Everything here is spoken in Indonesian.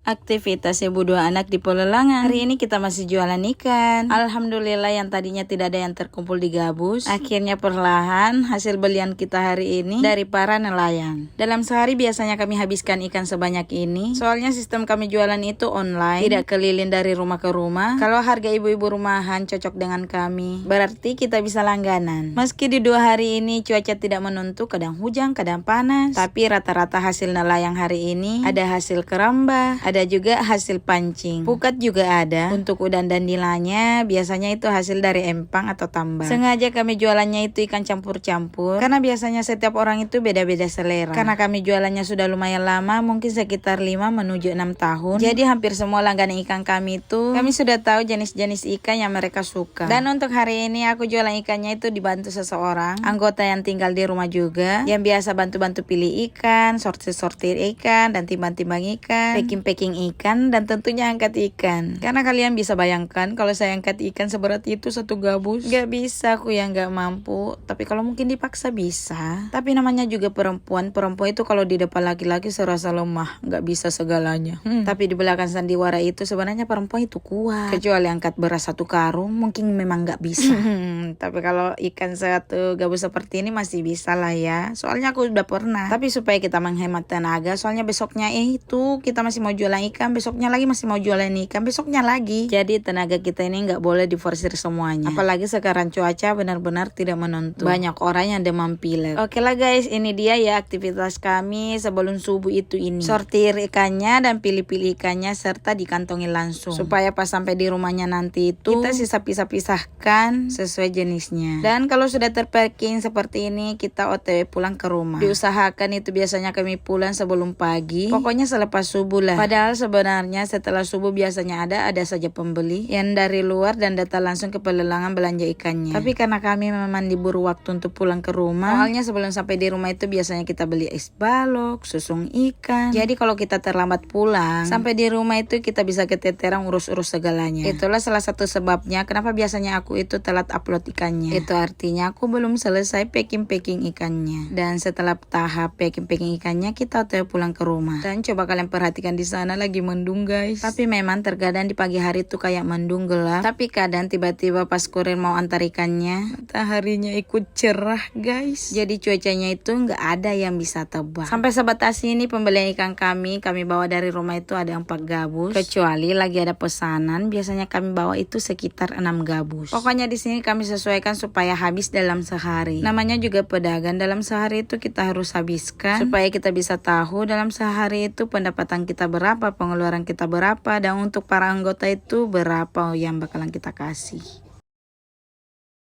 Aktivitas ibu dua anak di Pelelangan. Hari ini kita masih jualan ikan. Alhamdulillah yang tadinya tidak ada yang terkumpul di gabus, akhirnya perlahan hasil belian kita hari ini dari para nelayan. Dalam sehari biasanya kami habiskan ikan sebanyak ini. Soalnya sistem kami jualan itu online, tidak keliling dari rumah ke rumah. Kalau harga ibu-ibu rumahan cocok dengan kami, berarti kita bisa langganan. Meski di 2 hari ini cuaca tidak menentu, kadang hujan, kadang panas, tapi rata-rata hasil nelayan hari ini ada hasil keramba, ada juga hasil pancing. Pukat juga ada. Untuk udang dan nilainya biasanya itu hasil dari empang atau tambang. Sengaja kami jualannya itu ikan campur-campur karena biasanya setiap orang itu beda-beda selera. Karena kami jualannya sudah lumayan lama, mungkin sekitar 5 menuju 6 tahun. Jadi hampir semua langganan ikan kami itu kami sudah tahu jenis-jenis ikan yang mereka suka. Dan untuk hari ini aku jualan ikannya itu dibantu seseorang, anggota yang tinggal di rumah juga, yang biasa bantu-bantu pilih ikan, sortir-sortir ikan, dan timbang-timbang ikan, packing-packing ikan, dan tentunya angkat ikan. Karena kalian bisa bayangkan kalau saya angkat ikan seberat itu satu gabus, gak bisa aku yang gak mampu. Tapi kalau mungkin dipaksa bisa. Tapi namanya juga perempuan itu kalau di depan laki-laki serasa lemah, gak bisa segalanya. Tapi di belakang sandiwara itu sebenarnya perempuan itu kuat. Kecuali angkat beras 1 karung, mungkin memang gak bisa. Tapi kalau ikan satu gabus seperti ini masih bisa lah ya. Soalnya aku udah pernah. Tapi supaya kita menghemat tenaga, soalnya besoknya itu kita masih mau jualan ikan, besoknya lagi masih mau jualan ikan, besoknya lagi. Jadi tenaga kita ini nggak boleh diforsir semuanya. Apalagi sekarang cuaca benar-benar tidak menentu. Banyak orang yang demam pilek. Oke lah guys, ini dia ya aktivitas kami sebelum subuh itu ini. Sortir ikannya dan pilih-pilih ikannya serta dikantongin langsung. Supaya pas sampai di rumahnya nanti itu kita sisa pisah-pisahkan sesuai jenisnya. Dan kalau sudah terpacking seperti ini, kita OTW pulang ke rumah. Diusahakan itu biasanya kami pulang sebelum pagi. Pokoknya selepas subuh lah. Padahal sebenarnya setelah subuh biasanya ada saja pembeli yang dari luar dan datang langsung ke pelelangan belanja ikannya. Tapi karena kami memang diburu waktu untuk pulang ke rumah, soalnya sebelum sampai di rumah itu biasanya kita beli es balok, susung ikan. Jadi kalau kita terlambat pulang, sampai di rumah itu kita bisa keteteran urus-urus segalanya. Itulah salah satu sebabnya kenapa biasanya aku itu telat upload ikannya. Itu artinya aku belum selesai packing ikannya. Dan setelah tahap packing ikannya, kita pulang ke rumah. Dan coba kalian perhatikan di sana lagi mendung guys. Tapi memang terkadang di pagi hari tuh kayak mendung gelap. Tapi kadang tiba-tiba pas kurir mau antar ikannya, mataharinya ikut cerah guys. Jadi cuacanya itu nggak ada yang bisa tebak. Sampai sebatas ini pembelian ikan kami bawa dari rumah itu ada 4 gabus. Kecuali lagi ada pesanan, biasanya kami bawa itu sekitar 6 gabus. Pokoknya di sini kami sesuaikan supaya habis dalam sehari. Namanya juga pedagang, dalam sehari itu kita harus habiskan supaya kita bisa tahu dalam sehari itu pendapatan kita berapa, pengeluaran kita berapa, dan untuk para anggota itu berapa yang bakalan kita kasih.